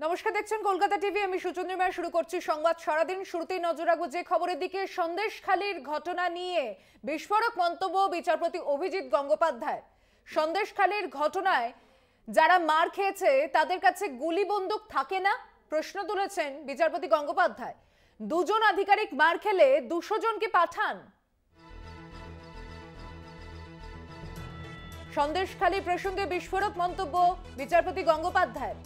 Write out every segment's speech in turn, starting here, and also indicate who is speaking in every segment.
Speaker 1: নমস্কার, দেখছেন কলকাতা টিভি। আমি সুচন্দ্রিমা। শুরু করছি সংবাদ সারাদিন। শুরুতেই নজর রাখবো যে খবরের দিকে। সন্দেশখালীর ঘটনা নিয়ে বিস্ফোরক মন্তব্য বিচারপতি অভিজিৎ গঙ্গোপাধ্যায়। সন্দেশখালীর ঘটনায় যারা মার খেয়েছে তাদের কাছে গুলি বন্দুক থাকে না, প্রশ্ন তুলেছেন বিচারপতি গঙ্গোপাধ্যায়। দুজন আধিকারিক মার খেলে 200 জনকে পাঠান। সন্দেশখালী প্রসঙ্গে বিস্ফোরক মন্তব্য বিচারপতি গঙ্গোপাধ্যায়।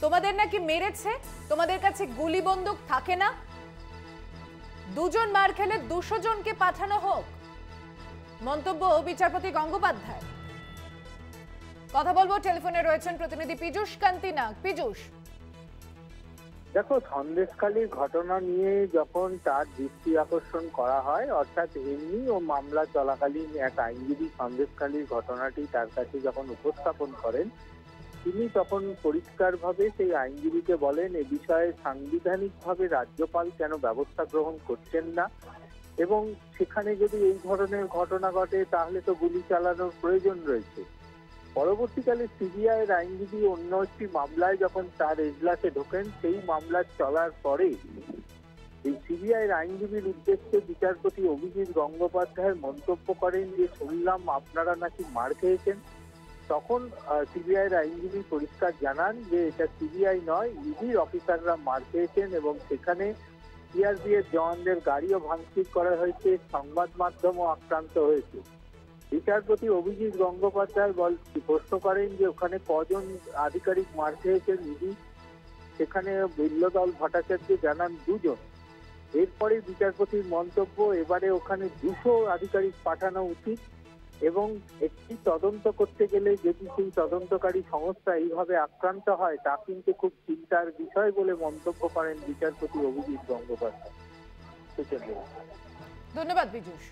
Speaker 1: তোমাদের নাকি মেরেছে, তোমাদের কাছে গুলি বন্দুক থাকে না, দুজন মার খেলে 200 জনকে পাঠানো হোক, মন্তব্য বিচারপতি গঙ্গোপাধ্যায়। কথা বলবো, টেলিফোনে রয়েছেন প্রতিনিধি পীযূষ কান্তি নাগ। পীযূষ,
Speaker 2: দেখো, সন্দেশখালীর ঘটনা নিয়ে যখন তার দৃষ্টি আকর্ষণ করা হয়, অর্থাৎ এমনি ও মামলা চলাকালীন এক আইনজীবী সন্দেশখালীর ঘটনাটি তার কাছে যখন উপস্থাপন করেন, তিনি তখন পরিষ্কারভাবে সেই আইনজীবীকে বলেন এ বিষয়ে সাংবিধানিকভাবে রাজ্যপাল কেন ব্যবস্থা গ্রহণ করছেন না, এবং সেখানে যদি এই ধরনের ঘটনা ঘটে তাহলে তো গুলি চালানোর প্রয়োজন রয়েছে। পরবর্তীকালে সিবিআইয়ের আইনজীবী অন্য একটি মামলায় যখন তার এজলাসে ঢোকেন, সেই মামলা চলার পরে এই সিবিআইয়ের আইনজীবীর উদ্দেশ্যে বিচারপতি অভিজিৎ গঙ্গোপাধ্যায় মন্তব্য করেন যে শুনলাম আপনারা নাকি মার খেয়েছেন। তখন সিবিআইয়ের আইনজীবী পরিষ্কার জানান যে এটা সিবিআই নয়, ইডির অফিসাররা মার খেয়েছেন এবং সেখানে সিআরপিএফ জওয়ানদের গাড়িও ভাঙচুর করা হয়েছে, সংবাদ মাধ্যমও আক্রান্ত হয়েছে। বিচারপতি অভিজিৎ গঙ্গোপাধ্যায় প্রশ্ন করেন যে ওখানে কজন আধিকারিক মার খেয়েছেন ইডি। সেখানে বিল্লদল ভট্টাচার্য জানান 2 জন। এরপরে বিচারপতির মন্তব্য, এবারে ওখানে 200 আধিকারিক পাঠানো উচিত এবং একটি তদন্ত করতে গেলে যদি সেই তদন্তকারী সংস্থা এইভাবে আক্রান্ত হয় তা কিন্তু খুব চিন্তার বিষয় বলে মন্তব্য করেন বিচারপতি অভিজিৎ গঙ্গোপাধ্যায়।
Speaker 1: ধন্যবাদ পীযূষ।